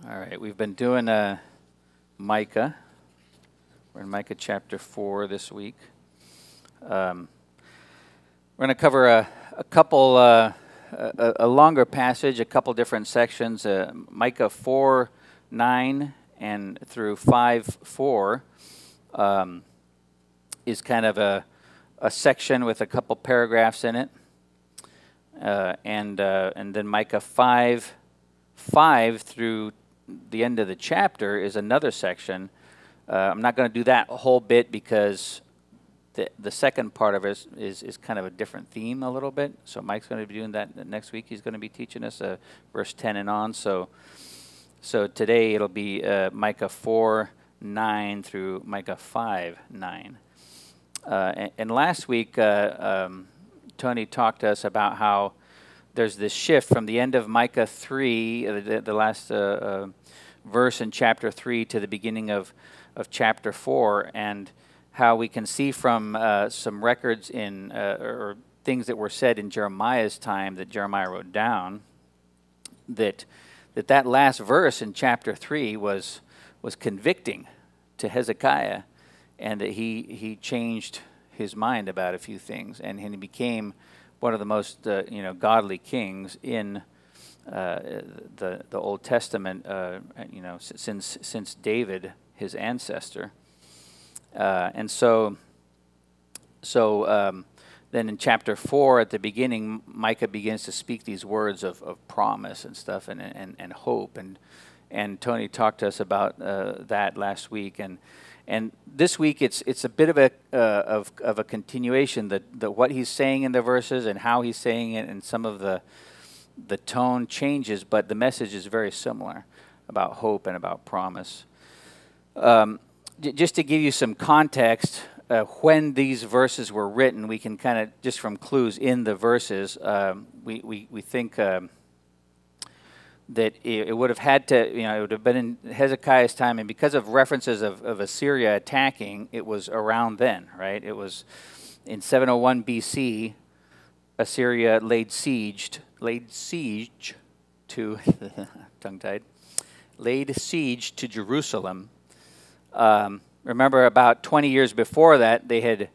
All right, we've been doing Micah. We're in Micah chapter 4 this week. We're going to cover a couple, a longer passage, a couple different sections. Micah 4:9 and through 5:4 is kind of a section with a couple paragraphs in it, and then Micah 5:5 through the end of the chapter is another section. I'm not going to do that whole bit because the second part of it is kind of a different theme a little bit. So Mike's going to be doing that next week. He's going to be teaching us verse 10 and on. So today it'll be Micah 4:9 through Micah 5:9. And last week Tony talked to us about how there's this shift from the end of Micah 3, the last verse in chapter 3, to the beginning of chapter 4, and how we can see from some records in or things that were said in Jeremiah's time that Jeremiah wrote down, that last verse in chapter 3 was convicting to Hezekiah, and that he changed his mind about a few things, and he became one of the most godly kings in the Old Testament, since David, his ancestor. And so then in chapter 4 at the beginning, Micah begins to speak these words of promise and stuff and hope, and Tony talked to us about that last week, and this week it's a bit of a continuation, that what he's saying in the verses and how he's saying it, and some of the tone changes, but the message is very similar about hope and about promise. Just to give you some context, when these verses were written, we can kind of, just from clues in the verses, we think that it would have had to, it would have been in Hezekiah's time, and because of references of Assyria attacking, it was around then, right? It was in 701 BC, Assyria laid siege to, tongue-tied, laid siege to Jerusalem. Remember, about 20 years before that, they had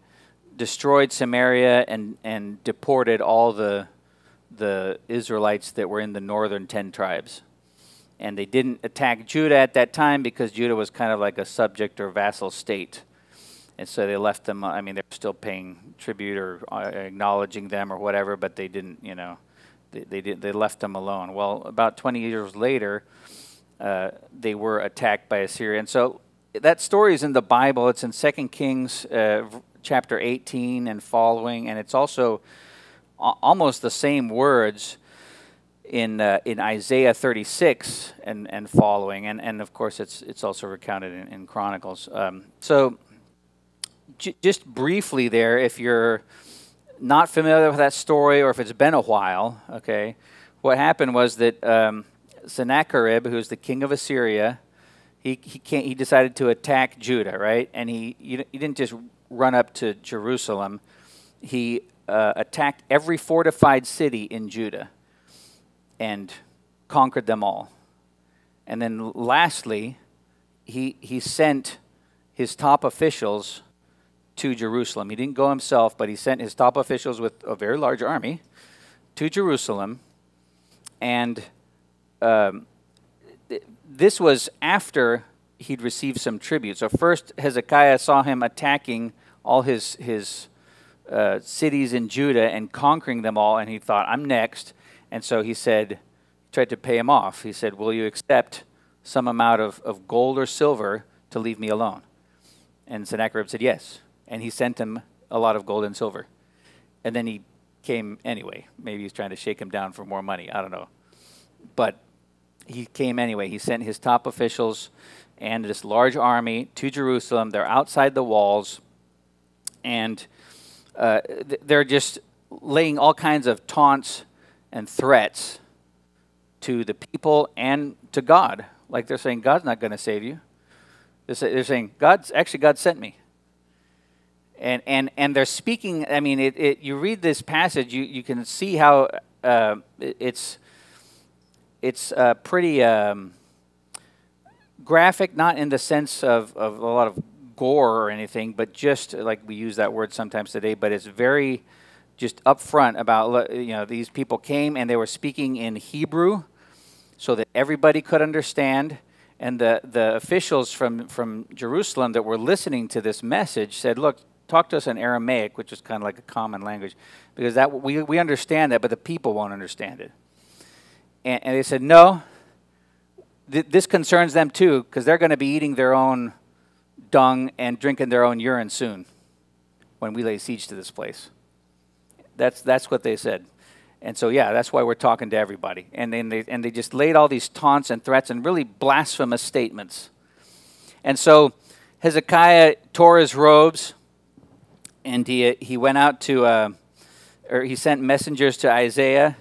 destroyed Samaria and deported all the Israelites that were in the northern 10 tribes. And they didn't attack Judah at that time because Judah was kind of like a subject or vassal state. And so they left them, they were still paying tribute or acknowledging them or whatever, but they didn't, they left them alone. Well, about 20 years later, they were attacked by Assyria. And so that story is in the Bible. It's in 2 Kings chapter 18 and following, and it's also almost the same words in Isaiah 36 and following, and of course it's also recounted in Chronicles. So just briefly there, if you're not familiar with that story, or if it's been a while, okay, what happened was that Sennacherib, who's the king of Assyria, he decided to attack Judah, right? And he didn't just run up to Jerusalem. He attacked every fortified city in Judah and conquered them all. And then lastly, he sent his top officials to Jerusalem. He didn't go himself, but he sent his top officials with a very large army to Jerusalem. And this was after he'd received some tribute. So first, Hezekiah saw him attacking all his cities in Judah and conquering them all, and he thought, I'm next. And so he tried to pay him off. He said, will you accept some amount of gold or silver to leave me alone? And Sennacherib said, yes. And he sent him a lot of gold and silver. And then he came anyway. Maybe he's trying to shake him down for more money. I don't know. But he came anyway. He sent his top officials and this large army to Jerusalem. They're outside the walls, and they're just laying all kinds of taunts and threats to the people and to God. Like they're saying, God's not going to save you. They're saying, God sent me. And they're speaking, you read this passage, you can see how it's pretty graphic, not in the sense of a lot of gore or anything, but just like we use that word sometimes today, but it's very just upfront about, these people came and they were speaking in Hebrew so that everybody could understand. And the officials from Jerusalem that were listening to this message said, look, talk to us in Aramaic, which is kind of like a common language, because that we understand that, but the people won't understand it. And they said, no, this concerns them too, because they're going to be eating their own dung and drinking their own urine soon when we lay siege to this place. That's what they said. And so, yeah, that's why we're talking to everybody. And then they just laid all these taunts and threats and really blasphemous statements. And so Hezekiah tore his robes, and he went out to, or he sent messengers to Isaiah.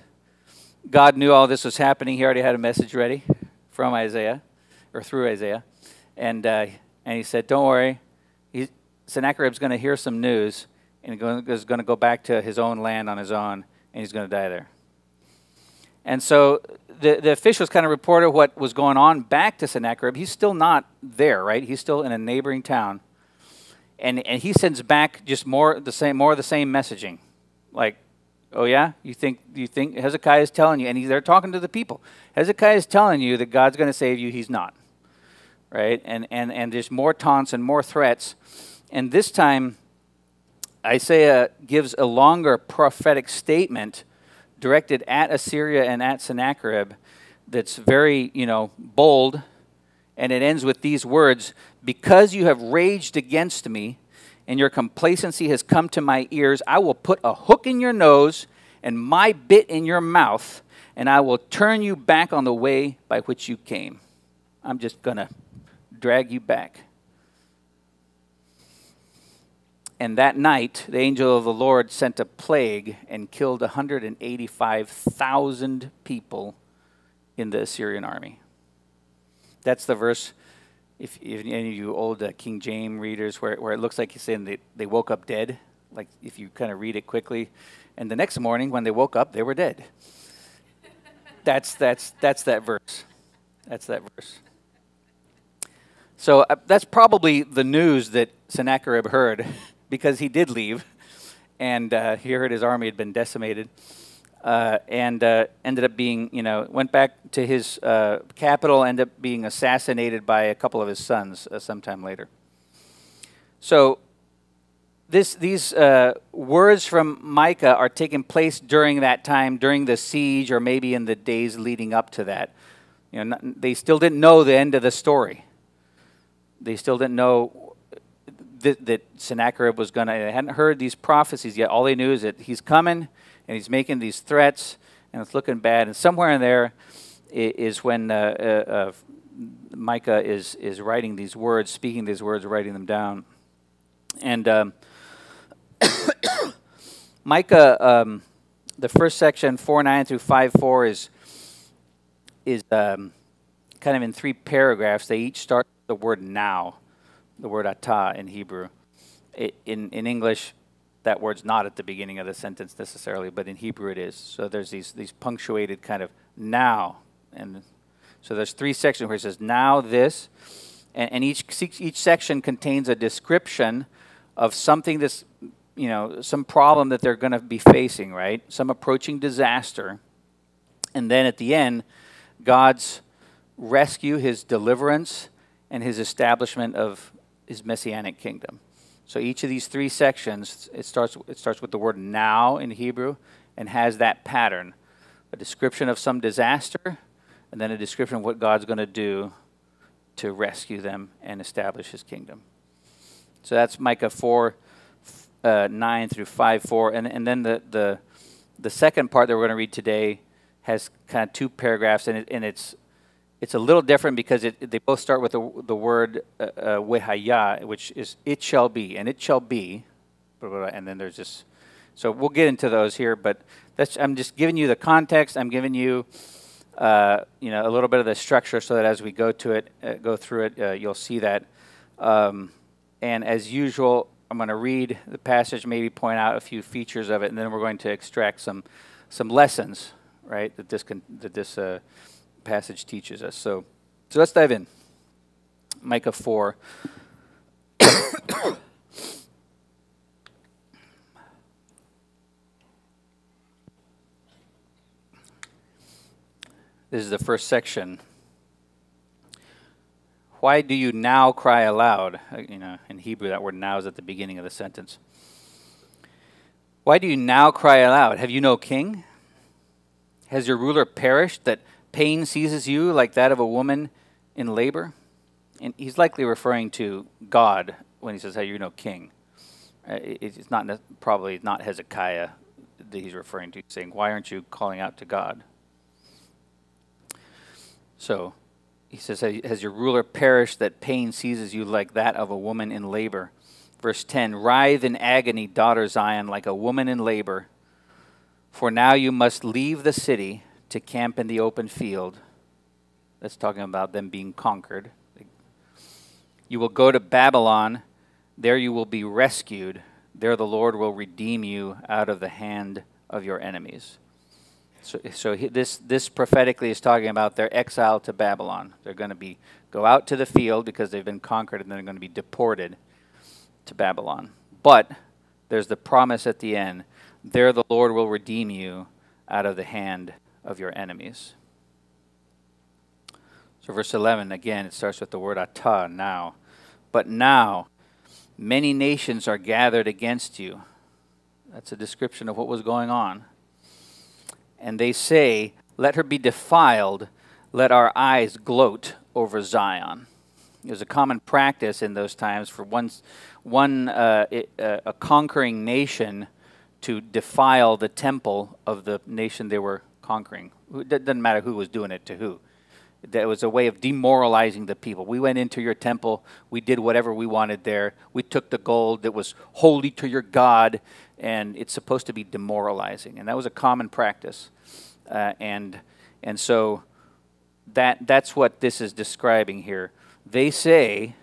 God knew all this was happening. He already had a message ready from Isaiah, or through Isaiah. And he said, don't worry. Sennacherib's going to hear some news, and he's going to go back to his own land on his own, and he's going to die there. And so the officials kind of reported what was going on back to Sennacherib. He's still not there, right? He's still in a neighboring town. And he sends back just more of the same messaging. Like, oh yeah? You think Hezekiah is telling you, and they're talking to the people. Hezekiah is telling you that God's going to save you. He's not. Right? And there's more taunts and more threats. And this time, Isaiah gives a longer prophetic statement directed at Assyria and at Sennacherib that's very, bold. And it ends with these words, because you have raged against me and your complacency has come to my ears, I will put a hook in your nose and my bit in your mouth, and I will turn you back on the way by which you came. I'm just going to drag you back. And that night, the angel of the Lord sent a plague and killed 185,000 people in the Assyrian army. That's the verse, if any of you old King James readers, where it looks like he's saying they woke up dead. Like if you kind of read it quickly. And the next morning, when they woke up, they were dead. That's that verse. That's that verse. So that's probably the news that Sennacherib heard, because he did leave, and he heard his army had been decimated, and ended up being, went back to his capital, ended up being assassinated by a couple of his sons sometime later. So these words from Micah are taking place during that time, during the siege, or maybe in the days leading up to that. They still didn't know the end of the story. They still didn't know that Sennacherib was going to, they hadn't heard these prophecies yet. All they knew is that he's coming, and he's making these threats, and it's looking bad. And somewhere in there is when Micah is writing these words, speaking these words, writing them down. And Micah, the first section, 4:9 through 5:4, is kind of in three paragraphs. They each start with the word now, the word atah in Hebrew. In English, that word's not at the beginning of the sentence necessarily, but in Hebrew it is. So there's these punctuated kind of now. And so there's three sections where it says now this, and each section contains a description of something that's, some problem that they're going to be facing, right? Some approaching disaster. And then at the end, God's rescue, his deliverance, and his establishment of his messianic kingdom. So each of these three sections, it starts with the word now in Hebrew and has that pattern. A description of some disaster, and then a description of what God's going to do to rescue them and establish his kingdom. So that's Micah 4:9 through 5:4. And then the second part that we're going to read today has kind of two paragraphs, and it's a little different because they both start with the word wehaya, which is it shall be, and it shall be, blah, blah, blah, and then there's just, so we'll get into those here, but I'm just giving you the context. I'm giving you a little bit of the structure so that as we go through it, you'll see that. And as usual, I'm going to read the passage, maybe point out a few features of it, and then we're going to extract some lessons, right, that this passage teaches us. So let's dive in. Micah 4. This is the first section. Why do you now cry aloud? In Hebrew, that word now is at the beginning of the sentence. Why do you now cry aloud? Have you no king? Has your ruler perished, that pain seizes you like that of a woman in labor? And he's likely referring to God when he says, have you no king? It's not probably not Hezekiah that he's referring to, saying, why aren't you calling out to God? So he says, has your ruler perished, that pain seizes you like that of a woman in labor? Verse 10, writhe in agony, daughter Zion, like a woman in labor. For now you must leave the city to camp in the open field. That's talking about them being conquered. You will go to Babylon. There you will be rescued. There the Lord will redeem you out of the hand of your enemies. This prophetically is talking about their exile to Babylon. They're going to go out to the field because they've been conquered, and they're going to be deported to Babylon. But there's the promise at the end. There the Lord will redeem you out of the hand of your enemies. So verse 11, again, it starts with the word atah, now. But now many nations are gathered against you. That's a description of what was going on. And they say, let her be defiled, let our eyes gloat over Zion. It was a common practice in those times for a conquering nation to defile the temple of the nation they were conquering. It doesn't matter who was doing it to who. That was a way of demoralizing the people. We went into your temple. We did whatever we wanted there. We took the gold that was holy to your God, and it's supposed to be demoralizing. And that was a common practice. And so that's what this is describing here. They say,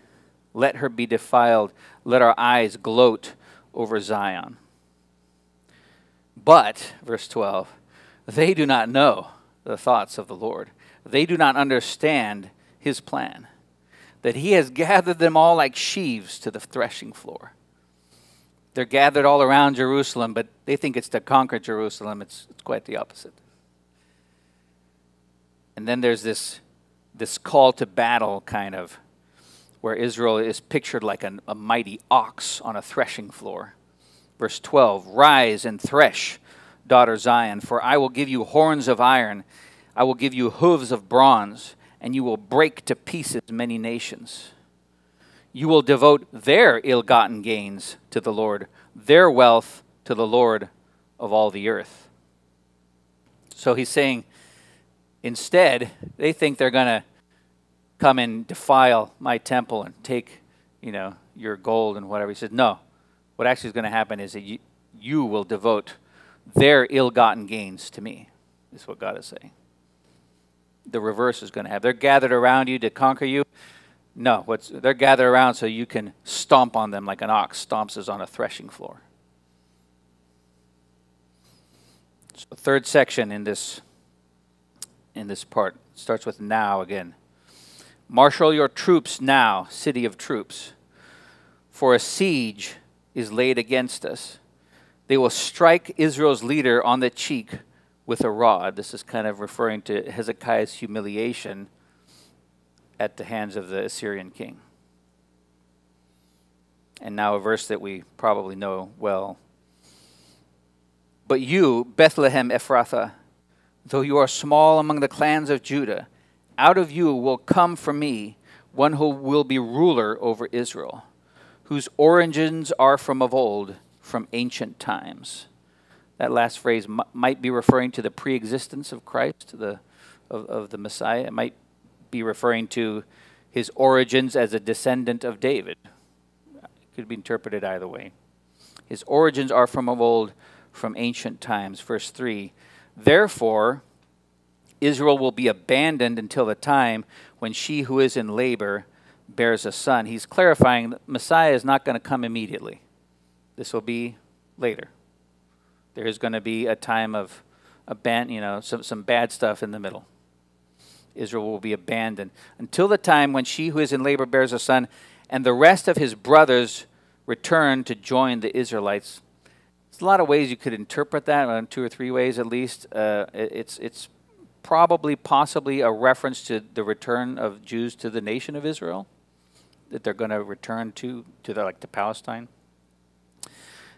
let her be defiled. Let our eyes gloat over Zion. But, verse 12, they do not know the thoughts of the Lord. They do not understand his plan, that he has gathered them all like sheaves to the threshing floor. They're gathered all around Jerusalem, but they think it's to conquer Jerusalem. It's quite the opposite. And then there's this call to battle kind of, where Israel is pictured like a mighty ox on a threshing floor. Verse 12, rise and thresh, daughter Zion, for I will give you horns of iron. I will give you hooves of bronze, and you will break to pieces many nations. You will devote their ill-gotten gains to the Lord, their wealth to the Lord of all the earth. So he's saying, instead, they think they're going to come and defile my temple and take, your gold and whatever. He says, no. What actually is going to happen is that you will devote their ill-gotten gains to me, is what God is saying. The reverse is going to happen. They're gathered around you to conquer you. No, they're gathered around so you can stomp on them like an ox stomps on a threshing floor. So the third section in this part starts with now again. Marshal your troops now, city of troops, for a siege is laid against us. They will strike Israel's leader on the cheek with a rod. This is kind of referring to Hezekiah's humiliation at the hands of the Assyrian king. And now a verse that we probably know well. But you, Bethlehem Ephrathah, though you are small among the clans of Judah, out of you will come from me one who will be ruler over Israel, whose origins are from of old, from ancient times. That last phrase might be referring to the pre-existence of Christ, of the Messiah. It might be referring to his origins as a descendant of David. It could be interpreted either way. His origins are from of old, from ancient times. Verse 3, therefore, Israel will be abandoned until the time when she who is in labor bears a son. He's clarifying that Messiah is not going to come immediately. This will be later. There is going to be a time of some bad stuff in the middle. Israel will be abandoned until the time when she who is in labor bears a son, and the rest of his brothers return to join the Israelites. There's a lot of ways you could interpret that, 2 or 3 ways at least. It's probably, possibly a reference to the return of Jews to the nation of Israel, that they're going to return to Palestine.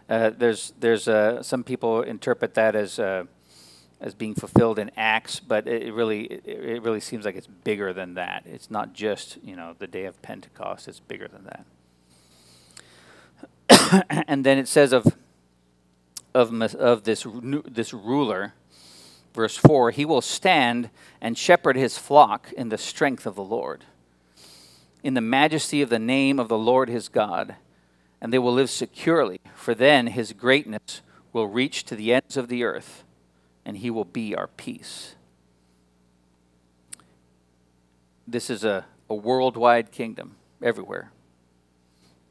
There's some people interpret that as being fulfilled in Acts, but it really seems like it's bigger than that. It's not just the day of Pentecost. It's bigger than that. And then it says of this ruler, verse 4, he will stand and shepherd his flock in the strength of the Lord, in the majesty of the name of the Lord his God, and they will live securely, for then his greatness will reach to the ends of the earth, and he will be our peace. This is a worldwide kingdom, everywhere,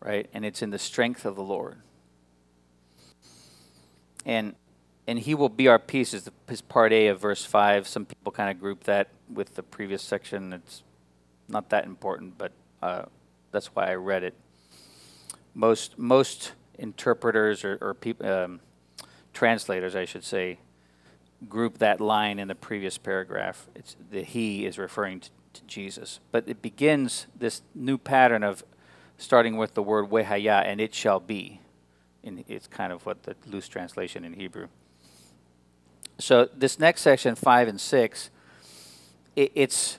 right? And it's in the strength of the Lord. And he will be our peace is part A of verse 5. Some people kind of group that with the previous section. It's not that important, but that's why I read it. Most interpreters or translators, I should say, group that line in the previous paragraph. It's the he is referring to Jesus. But it begins this new pattern of starting with the word wehaya, and it shall be. And it's kind of what the loose translation in Hebrew. So this next section, 5 and 6, it's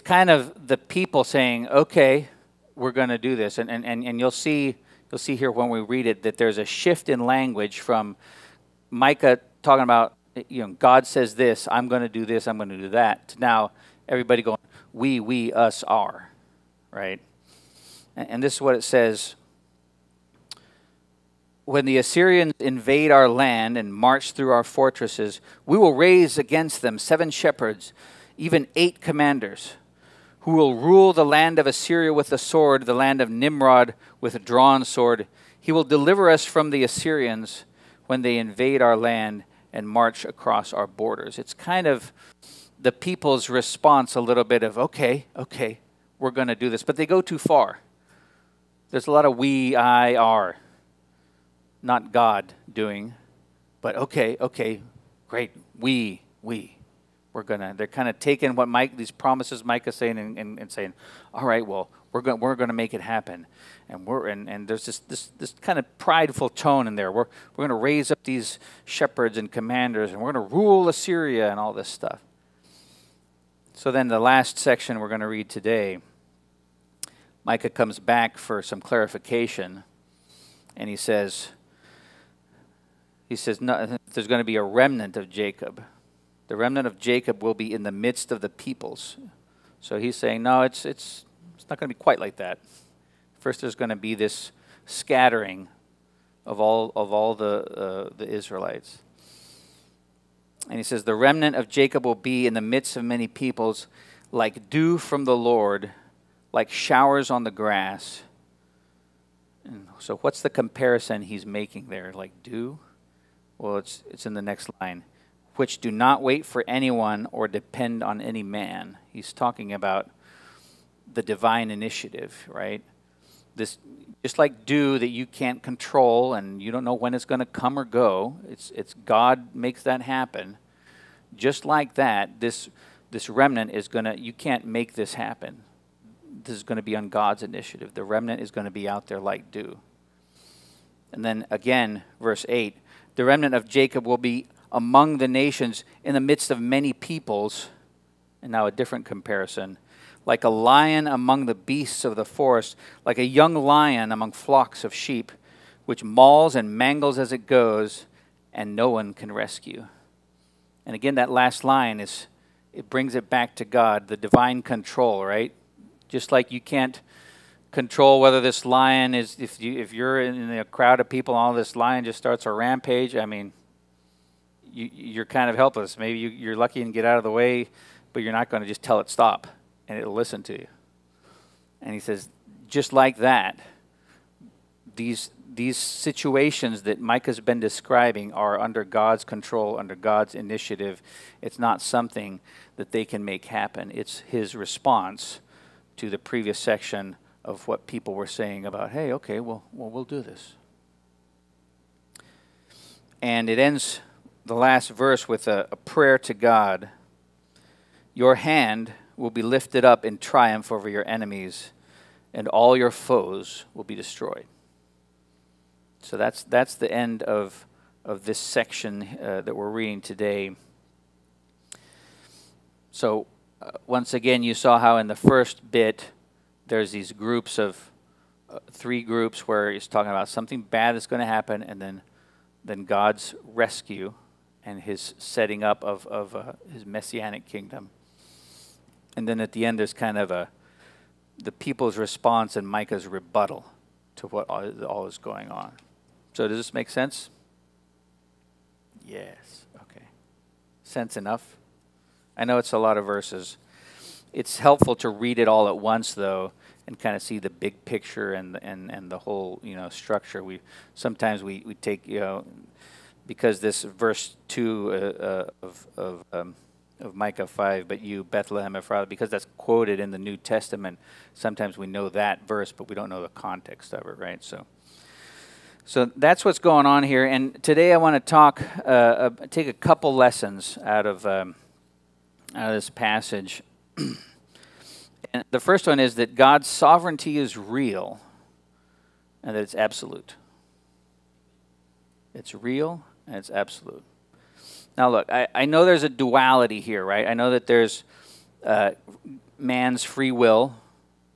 kind of the people saying, okay, we're going to do this. And you'll see here when we read it that there's a shift in language from Micah talking about, God says this, I'm going to do this, I'm going to do that, to now everybody going, we, us, are, right? And this is what it says. When the Assyrians invade our land and march through our fortresses, we will raise against them 7 shepherds, even 8 commanders, who will rule the land of Assyria with the sword, the land of Nimrod with a drawn sword. He will deliver us from the Assyrians when they invade our land and march across our borders. It's kind of the people's response a little bit of, okay, we're going to do this. But they go too far. There's a lot of we, I, are. Not God doing, but okay, great. We're gonna. They're kind of taking what these promises Micah's saying and saying, all right, well, we're gonna make it happen, and there's this kind of prideful tone in there. We're gonna raise up these shepherds and commanders, and we're gonna rule Assyria and all this stuff. So then the last section we're gonna read today, Micah comes back for some clarification, and he says, no, there's going to be a remnant of Jacob. The remnant of Jacob will be in the midst of the peoples. So he's saying, no, it's not going to be quite like that. First, there's going to be this scattering of all the Israelites. And he says, the remnant of Jacob will be in the midst of many peoples, like dew from the Lord, like showers on the grass. And so what's the comparison he's making there? Like dew? Well, it's in the next line. Which do not wait for anyone or depend on any man. He's talking about the divine initiative, right? This, just like dew that you can't control and you don't know when it's going to come or go. It's God makes that happen. Just like that, this remnant is going to, you can't make this happen. This is going to be on God's initiative. The remnant is going to be out there like dew. And then again, verse 8, the remnant of Jacob will be among the nations in the midst of many peoples. And now a different comparison. Like a lion among the beasts of the forest, like a young lion among flocks of sheep, which mauls and mangles as it goes, and no one can rescue. And again, that last line it brings it back to God, the divine control, right? Just like you can't control whether this lion is, if you're in a crowd of people and all this lion just starts a rampage, I mean, you're kind of helpless. Maybe you're lucky and get out of the way, but you're not going to just tell it stop, and it'll listen to you. And he says, just like that, these situations that Micah's been describing are under God's control, under God's initiative. It's not something that they can make happen. It's his response to the previous section of what people were saying about, hey, okay, well we'll do this. And it ends the last verse with a prayer to God. Your hand will be lifted up in triumph over your enemies, and all your foes will be destroyed. So that's the end of this section that we're reading today. So once again, you saw how in the first bit there's these groups of 3 groups where he's talking about something bad that's going to happen, and then God's rescue and his setting up of his messianic kingdom. And then at the end, there's kind of the people's response and Micah's rebuttal to what all is going on. So does this make sense? Yes. Okay. Sense enough? I know it's a lot of verses. It's helpful to read it all at once, though, and kind of see the big picture and the whole structure. Sometimes we take because this verse 2 of Micah 5, but you, Bethlehem Ephrathah, because that's quoted in the New Testament, sometimes we know that verse, but we don't know the context of it, right? So that's what's going on here. And today I want to take a couple lessons out of this passage. And the first one is that God's sovereignty is real and that it's absolute. It's real and it's absolute. Now look, I know there's a duality here, right? I know that there's man's free will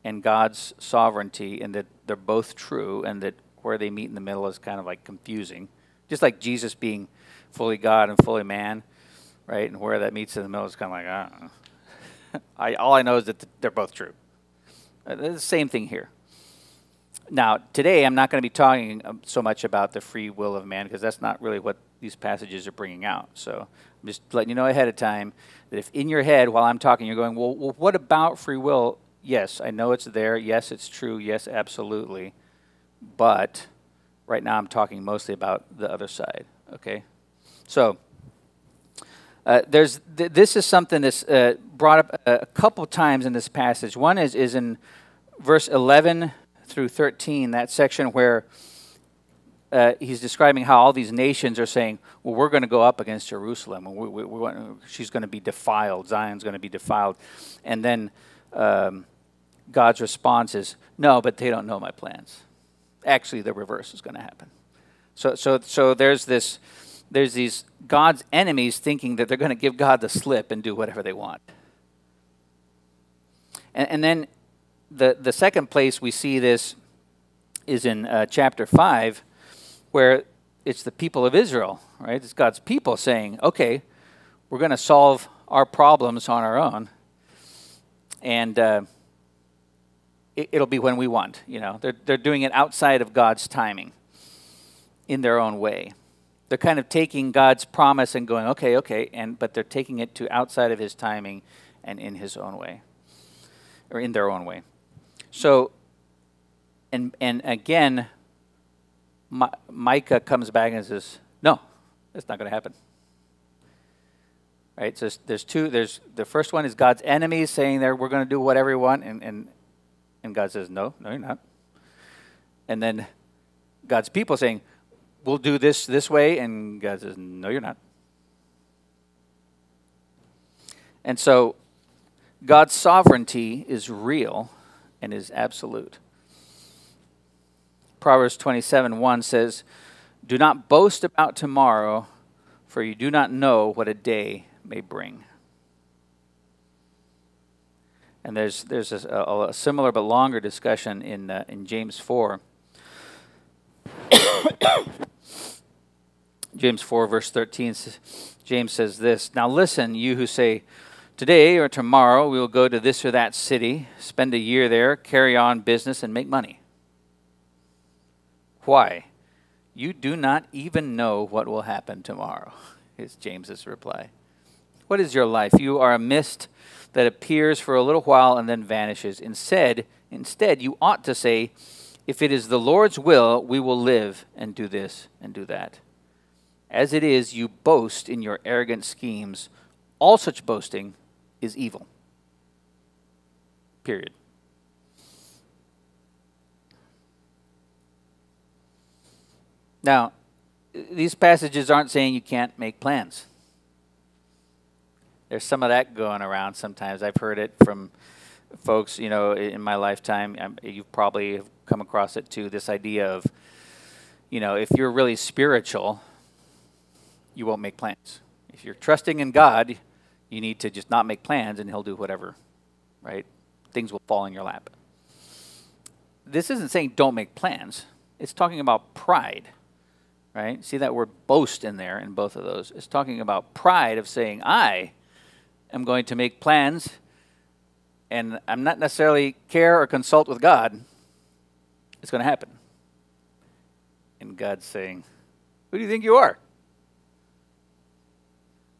and God's sovereignty, and that they're both true, and that where they meet in the middle is kind of like confusing. Just like Jesus being fully God and fully man, right? And where that meets in the middle is kind of like, I don't know. All I know is that they're both true. The same thing here. Now, today I'm not going to be talking so much about the free will of man, because that's not really what these passages are bringing out. So I'm just letting you know ahead of time that if in your head while I'm talking you're going, well, what about free will? Yes, I know it's there. Yes, it's true. Yes, absolutely. But right now I'm talking mostly about the other side, okay? So this is something that's brought up a couple times in this passage. One is in verse 11 through 13, that section where he's describing how all these nations are saying, well, we're going to go up against Jerusalem, and she's going to be defiled, Zion's going to be defiled. And then God's response is, no, but they don't know my plans. Actually, the reverse is going to happen. So there's these God's enemies thinking that they're going to give God the slip and do whatever they want. And then the second place we see this is in chapter 5, where it's the people of Israel, right? It's God's people saying, okay, we're going to solve our problems on our own, and it'll be when we want. They're doing it outside of God's timing, in their own way. They're kind of taking God's promise and going, okay, but they're taking it to outside of his timing and in his own way, or in their own way. So, and again, Micah comes back and says, no, that's not going to happen. Right? So there's two. There's the first one is God's enemies saying we're going to do whatever we want, and God says, no, you're not. And then God's people saying, we'll do this way, and God says, no, you're not. And so God's sovereignty is real and is absolute. Proverbs 27:1 says, do not boast about tomorrow, for you do not know what a day may bring. And there's a similar but longer discussion in James 4. James 4, verse 13, James says this, now listen, you who say, today or tomorrow we will go to this or that city, spend a year there, carry on business, and make money. Why? You do not even know what will happen tomorrow, is James's reply. What is your life? You are a mist that appears for a little while and then vanishes. Instead, you ought to say, If it is the Lord's will, we will live and do this and do that. As it is, you boast in your arrogant schemes. All such boasting is evil. Period. Now, these passages aren't saying you can't make plans. There's some of that going around sometimes. I've heard it from folks, in my lifetime. You probably have come across it too, this idea of, if you're really spiritual, you won't make plans. If you're trusting in God, you need to just not make plans and he'll do whatever, right? Things will fall in your lap. This isn't saying don't make plans. It's talking about pride, right? See that word boast in there in both of those. It's talking about pride of saying, I am going to make plans and I'm not necessarily care or consult with God. It's going to happen. And God's saying, who do you think you are?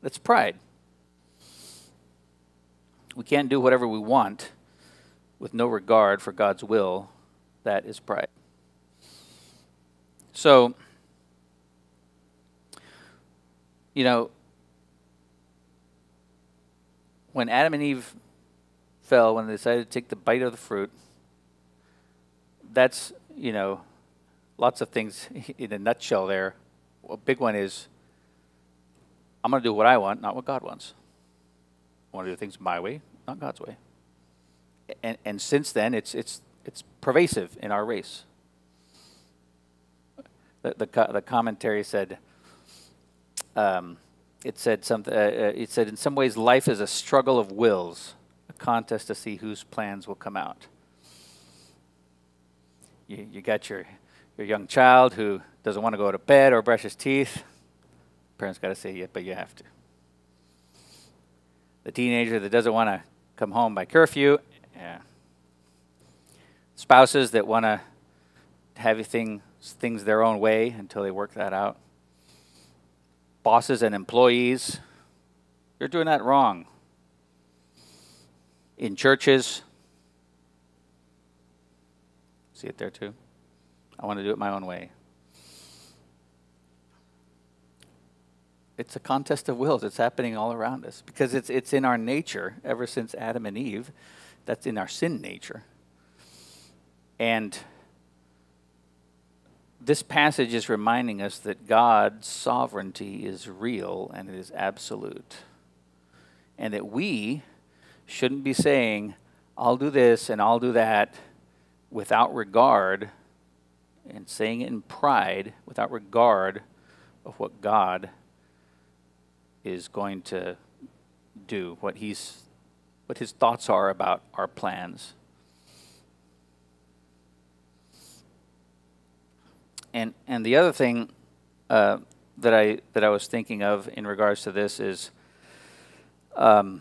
That's pride. We can't do whatever we want with no regard for God's will. That is pride. So, when Adam and Eve fell, when they decided to take the bite of the fruit, that's, lots of things in a nutshell there. A big one is, I'm going to do what I want, not what God wants. I want to do things my way, not God's way. And since then, it's pervasive in our race. The commentary said, it said in some ways life is a struggle of wills, a contest to see whose plans will come out. You got your young child who doesn't want to go to bed or brush his teeth. Parents got to say, yeah, but you have to. The teenager that doesn't want to come home by curfew. Yeah. Spouses that want to have things their own way until they work that out. Bosses and employees, you're doing that wrong. In churches, see it there too? I want to do it my own way. It's a contest of wills. It's happening all around us because it's in our nature ever since Adam and Eve. That's in our sin nature. And this passage is reminding us that God's sovereignty is real and it is absolute. And that we shouldn't be saying, I'll do this and I'll do that without regard, and saying it in pride without regard of what God is going to do, what his thoughts are about our plans. And the other thing that I was thinking of in regards to this is it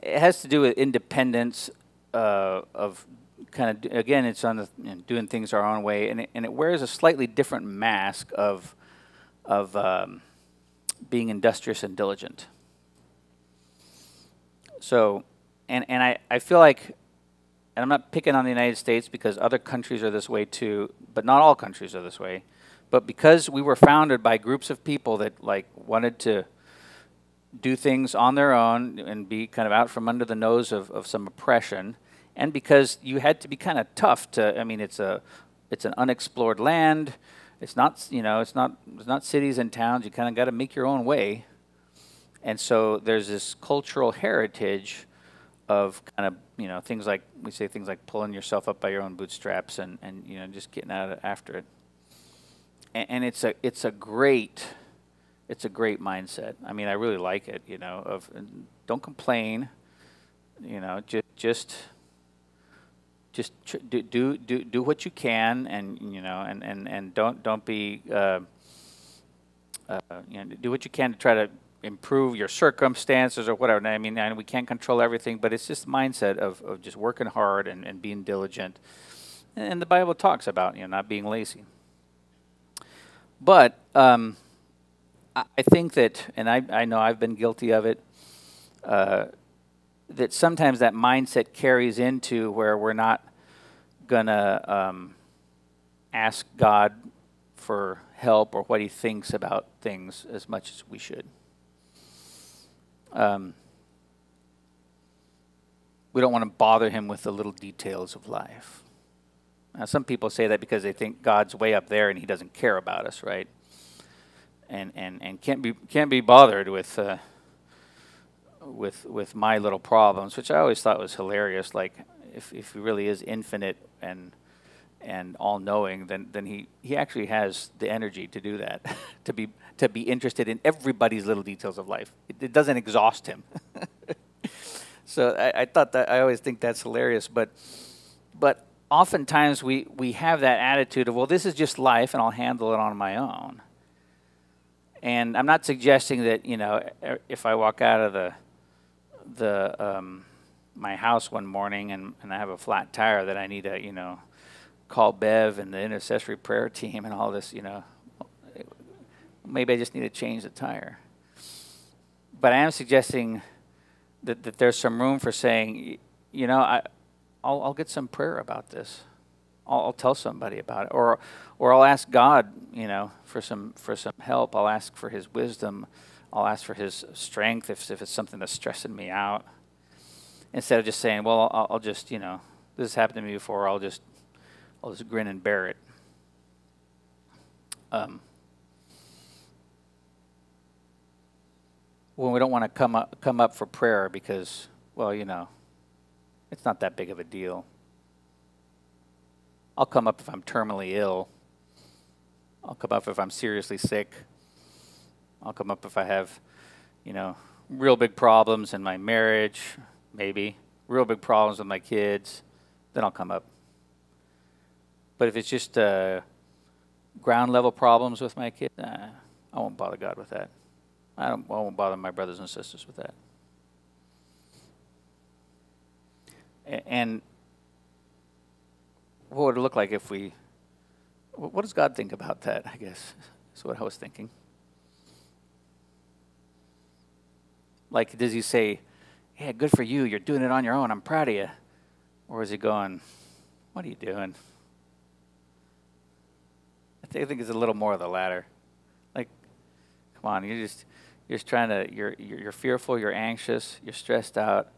has to do with independence of kind of, again, it's on the doing things our own way, and it wears a slightly different mask of being industrious and diligent. So, and I feel like, and I'm not picking on the United States because other countries are this way too, but not all countries are this way. But because we were founded by groups of people that wanted to do things on their own and be kind of out from under the nose of some oppression, and because you had to be kind of tough to, it's an unexplored land. It's not, it's not cities and towns. You kind of got to make your own way. And so there's this cultural heritage of kind of, things like, we say things like pulling yourself up by your own bootstraps and just getting after it. And it's a great mindset. I really like it, of don't complain, just do what you can, and don't be do what you can to try to improve your circumstances or whatever. And we can't control everything, but it's just mindset of just working hard and being diligent. And the Bible talks about not being lazy. But I think that, and I know I've been guilty of it, that sometimes that mindset carries into where we're not gonna ask God for help or what he thinks about things as much as we should. We don't want to bother him with the little details of life. Now, some people say that because they think God's way up there and he doesn't care about us, right? And can't be bothered with my little problems, which I always thought was hilarious. Like, if he really is infinite and all-knowing, then he actually has the energy to do that, to be interested in everybody's little details of life. It doesn't exhaust him. So I thought that, I always think that's hilarious. But oftentimes we have that attitude of, well, this is just life, and I'll handle it on my own. And I'm not suggesting that, you know, if I walk out of my house one morning and I have a flat tire, that I need to, you know, call Bev and the intercessory prayer team and all this, you know. Maybe I just need to change the tire. But I am suggesting that there's some room for saying, you know, I'll get some prayer about this. I'll tell somebody about it, or I'll ask God, you know, for some help. I'll ask for his wisdom. I'll ask for his strength if it's something that's stressing me out. Instead of just saying, well, I'll just, you know, this has happened to me before. I'll just grin and bear it. When we don't want to come up for prayer because, well, you know, it's not that big of a deal. I'll come up if I'm terminally ill. I'll come up if I'm seriously sick. I'll come up if I have, you know, real big problems in my marriage, maybe. Real big problems with my kids. Then I'll come up. But if it's just ground level problems with my kids, I won't bother God with that. I won't bother my brothers and sisters with that. And what would it look like if what does God think about that, I guess, is what I was thinking. Like, does he say, yeah, good for you, you're doing it on your own, I'm proud of you? Or is he going, what are you doing? I think it's a little more of the latter. Like, come on, you're just trying to, you're fearful, you're anxious, you're stressed out,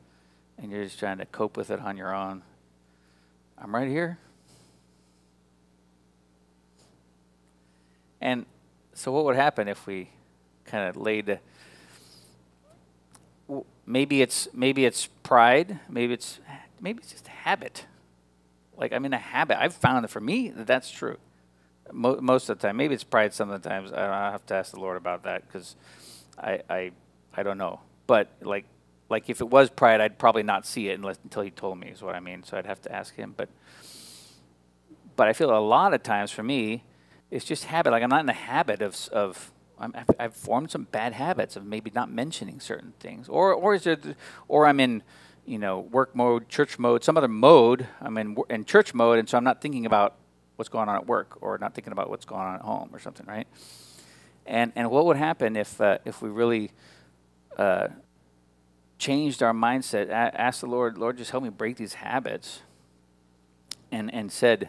and you're just trying to cope with it on your own. I'm right here. And so what would happen if we kind of laid, maybe it's pride, maybe it's just habit. Like, I'm in a habit. I've found that for me, that's true. Most of the time. Maybe it's pride some of the times. I have to ask the Lord about that because I don't know. But like if it was pride, I'd probably not see it until he told me, is what I mean. So I'd have to ask him. But I feel a lot of times for me, it's just habit. Like, I'm not in the habit I've formed some bad habits of maybe not mentioning certain things, or I'm in, you know, work mode, church mode, some other mode. I'm in church mode, and so I'm not thinking about what's going on at work, or not thinking about what's going on at home, or something, right? And what would happen if we really changed our mindset, asked the Lord, just help me break these habits, and said,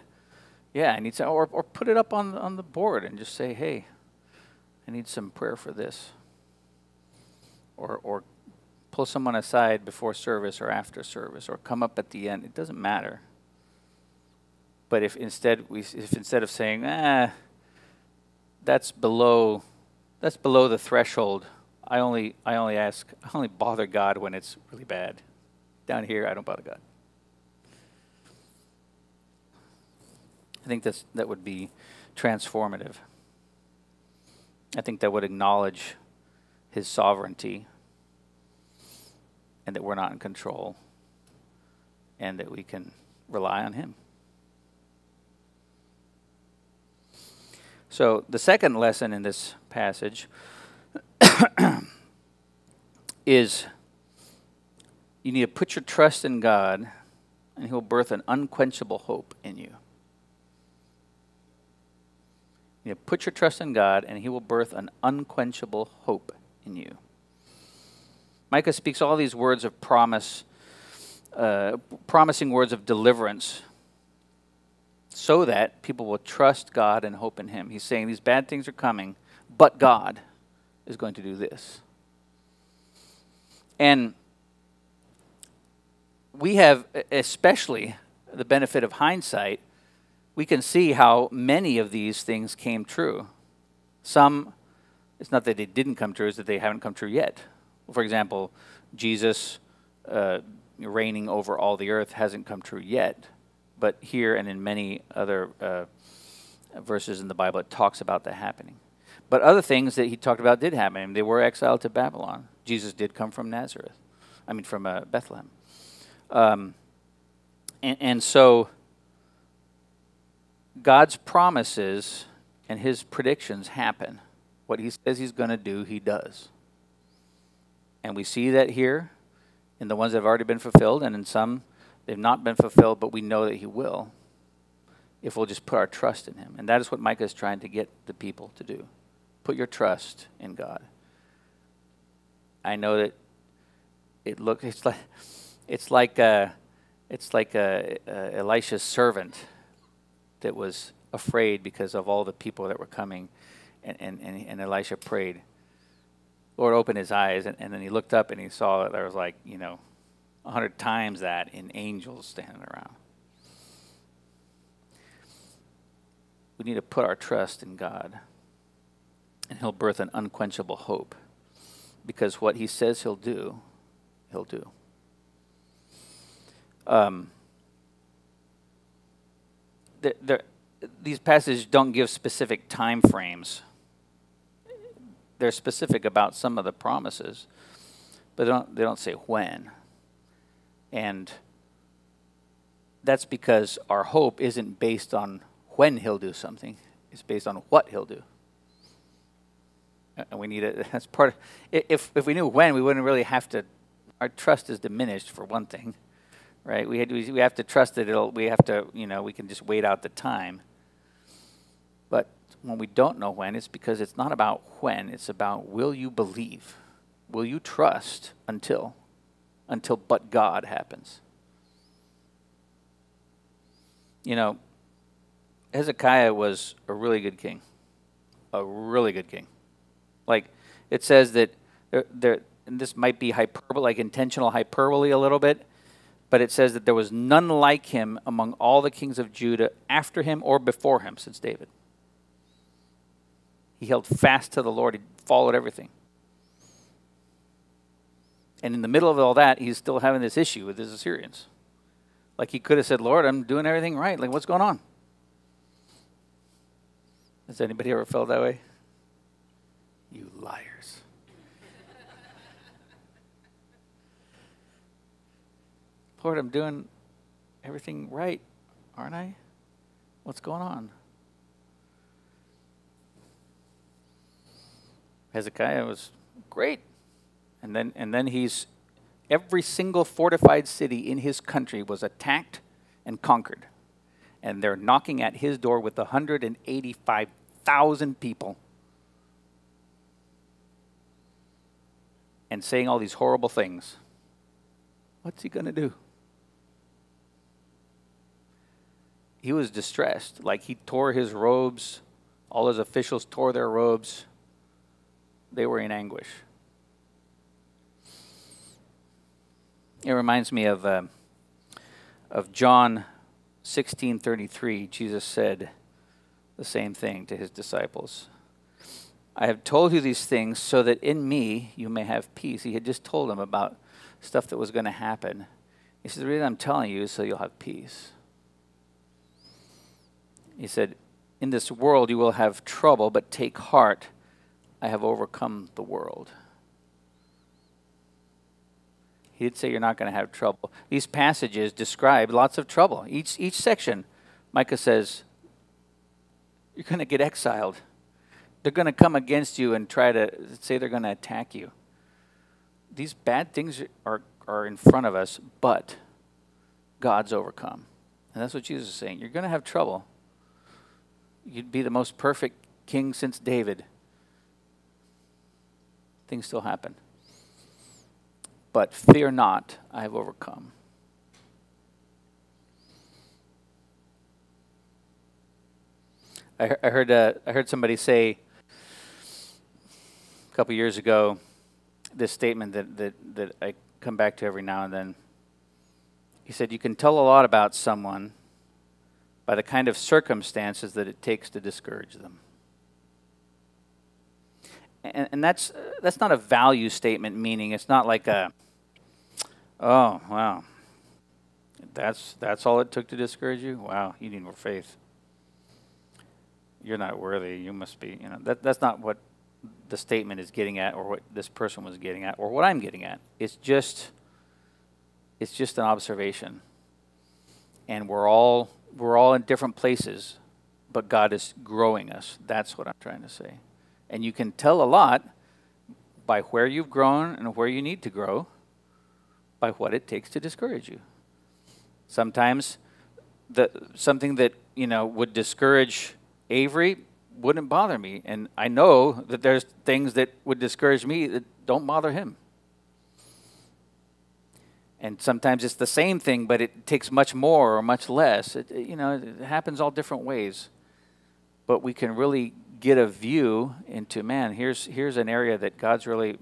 yeah, I need some, or put it up on the board and just say, hey, I need some prayer for this. Or pull someone aside before service or after service, or come up at the end. It doesn't matter. But if instead of saying, that's below the threshold, I only bother God when it's really bad. Down here, I don't bother God. I think that would be transformative. I think that would acknowledge his sovereignty and that we're not in control and that we can rely on him. So the second lesson in this passage is you need to put your trust in God and he'll birth an unquenchable hope in you. You put your trust in God, and he will birth an unquenchable hope in you. Micah speaks all these words of promise, promising words of deliverance so that people will trust God and hope in him. He's saying these bad things are coming, but God is going to do this. And we have especially the benefit of hindsight. We can see how many of these things came true. Some, it's not that they didn't come true, it's that they haven't come true yet. For example, Jesus reigning over all the earth hasn't come true yet. But here and in many other verses in the Bible, it talks about that happening. But other things that he talked about did happen. They were exiled to Babylon. Jesus did come from Nazareth. From Bethlehem. And so God's promises and his predictions happen. What he says he's going to do, he does. And we see that here in the ones that have already been fulfilled, and in some they've not been fulfilled, but we know that he will if we'll just put our trust in him. And that is what Micah is trying to get the people to do. Put your trust in God. I know that it's like Elisha's servant that was afraid because of all the people that were coming, and Elisha prayed, Lord, open his eyes, and then he looked up and he saw that there was 100 times that in angels standing around. We need to put our trust in God, and he'll birth an unquenchable hope, because what he says he'll do, he'll do. These passages don't give specific time frames. They're specific about some of the promises, but they don't say when. And that's because our hope isn't based on when he'll do something. It's based on what he'll do. And we need it. That's part of, if we knew when, we wouldn't really have to. Our trust is diminished, for one thing, right? We have to trust that we have to, we can just wait out the time. But when we don't know when, it's because it's not about when. It's about, will you believe? Will you trust until but God happens? Hezekiah was a really good king. A really good king. It says that and this might be hyperbole, intentional hyperbole a little bit, but it says that there was none like him among all the kings of Judah after him or before him since David. He held fast to the Lord. He followed everything. And in the middle of all that, he's still having this issue with his Assyrians. He could have said, Lord, I'm doing everything right. What's going on? Has anybody ever felt that way? You liars. Lord, I'm doing everything right, aren't I? What's going on? Hezekiah was great. And then every single fortified city in his country was attacked and conquered. And they're knocking at his door with 185,000 people and saying all these horrible things. What's he going to do? He was distressed. He tore his robes. All his officials tore their robes. They were in anguish. It reminds me of John 16:33. Jesus said the same thing to his disciples. I have told you these things so that in me you may have peace. He had just told them about stuff that was going to happen. He said, the reason I'm telling you is so you'll have peace. He said, in this world you will have trouble, but take heart. I have overcome the world. He did say you're not going to have trouble. These passages describe lots of trouble. Each section, Micah says, you're going to get exiled. They're going to come against you and try to say they're going to attack you. These bad things are in front of us, but God's overcome. And that's what Jesus is saying. You're going to have trouble. You'd be the most perfect king since David. Things still happen. But fear not, I have overcome. I heard somebody say a couple years ago this statement that I come back to every now and then. He said, you can tell a lot about someone by the kind of circumstances that it takes to discourage them. And that's not a value statement, meaning it's not like a, oh, wow, that's all it took to discourage you? Wow, you need more faith. You're not worthy. You must be, that's not what the statement is getting at, or what this person was getting at, or what I'm getting at. It's just an observation. And we're all in different places, but God is growing us. That's what I'm trying to say. And you can tell a lot by where you've grown and where you need to grow by what it takes to discourage you. Sometimes something that, would discourage Avery wouldn't bother me. And I know that there's things that would discourage me that don't bother him. And sometimes it's the same thing, but it takes much more or much less. It happens all different ways. But we can really get a view into, man, here's an area that God's really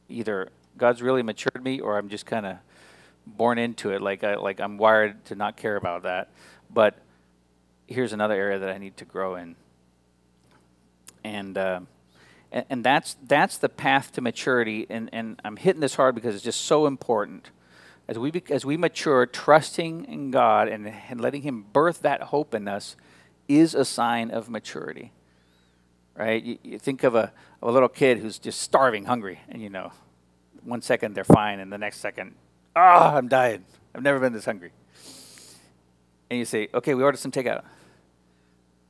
matured me, or I'm just kind of born into it, like I'm wired to not care about that. But here's another area that I need to grow in. And that's the path to maturity. And I'm hitting this hard because it's just so important. As we mature, trusting in God and letting Him birth that hope in us is a sign of maturity. Right? You think of a little kid who's just starving, hungry, and 1 second they're fine, and the next second, I'm dying. I've never been this hungry. And you say, okay, we ordered some takeout,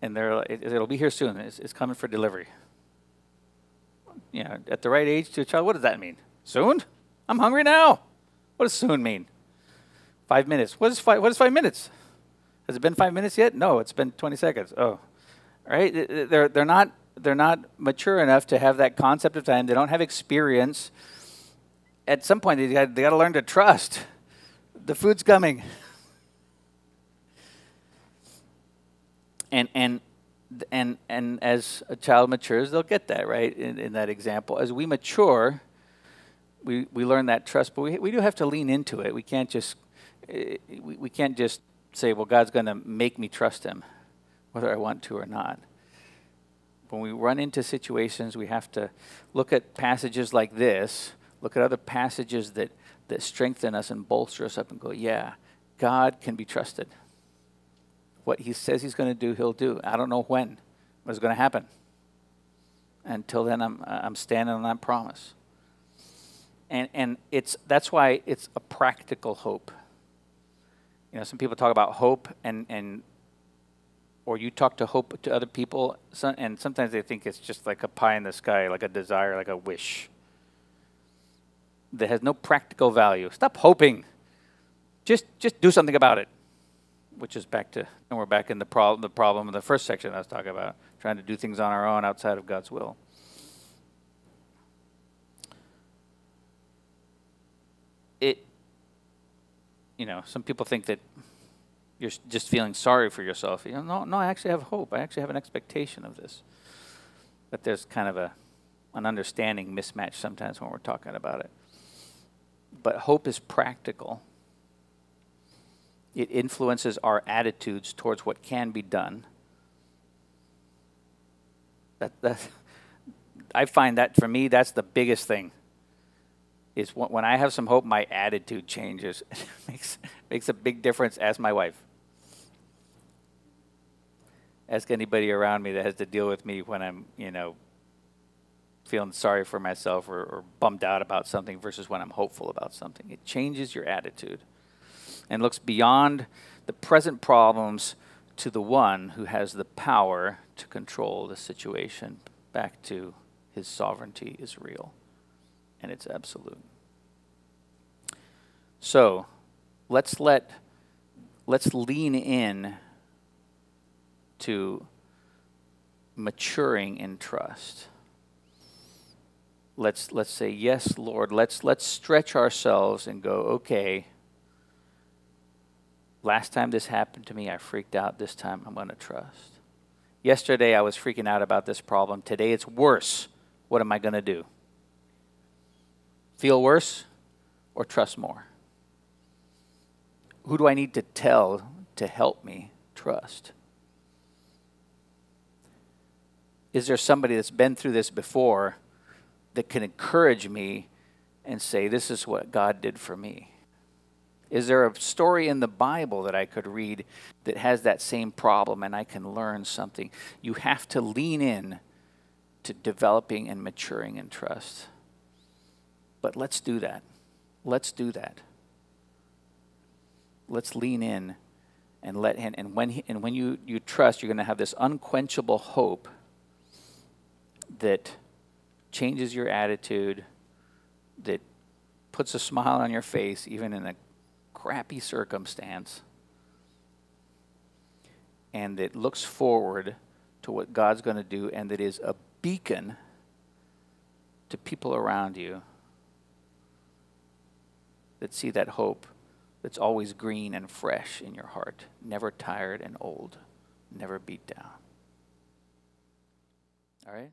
and it'll be here soon. It's coming for delivery. At the right age to a child, what does that mean? Soon? I'm hungry now. What does soon mean? 5 minutes. What is 5 minutes? Has it been 5 minutes yet? No, it's been 20 seconds. Oh, all right. They're not mature enough to have that concept of time. They don't have experience. At some point, they got to learn to trust. The food's coming. And as a child matures, they'll get that, right? In that example, as we mature, we learn that trust, but we do have to lean into it. We can't just say, well, God's going to make me trust Him, whether I want to or not. When we run into situations, we have to look at passages like this, look at other passages that strengthen us and bolster us up and go, yeah, God can be trusted. What He says He's going to do, He'll do. I don't know when, but it's going to happen. Until then, I'm standing on that promise. And that's why it's a practical hope. Some people talk about hope or you talk to hope to other people, and sometimes they think it's just like a pie in the sky, like a desire, like a wish that has no practical value. Stop hoping. Just do something about it. Which is we're back in the problem of the first section I was talking about, trying to do things on our own outside of God's will. Some people think that you're just feeling sorry for yourself. No, I actually have hope. I actually have an expectation of this. But there's kind of an understanding mismatch sometimes when we're talking about it. But hope is practical. It influences our attitudes towards what can be done. I find that for me, that's the biggest thing. Is when I have some hope, my attitude changes. It makes a big difference. Ask my wife. Ask anybody around me that has to deal with me when I'm, feeling sorry for myself or bummed out about something versus when I'm hopeful about something. It changes your attitude and looks beyond the present problems to the one who has the power to control the situation. Back to His sovereignty is real. And it's absolute. So let's lean in to maturing in trust. Let's say, yes, Lord. Let's stretch ourselves and go, okay, last time this happened to me, I freaked out. This time I'm going to trust. Yesterday I was freaking out about this problem. Today it's worse. What am I going to do? Feel worse or trust more? Who do I need to tell to help me trust? Is there somebody that's been through this before that can encourage me and say, this is what God did for me? Is there a story in the Bible that I could read that has that same problem and I can learn something? You have to lean in to developing and maturing in trust. But let's do that. Let's do that. Let's lean in and let him. And when you trust, you're going to have this unquenchable hope that changes your attitude, that puts a smile on your face, even in a crappy circumstance, and that looks forward to what God's going to do, and that is a beacon to people around you that see that hope that's always green and fresh in your heart, never tired and old, never beat down. All right?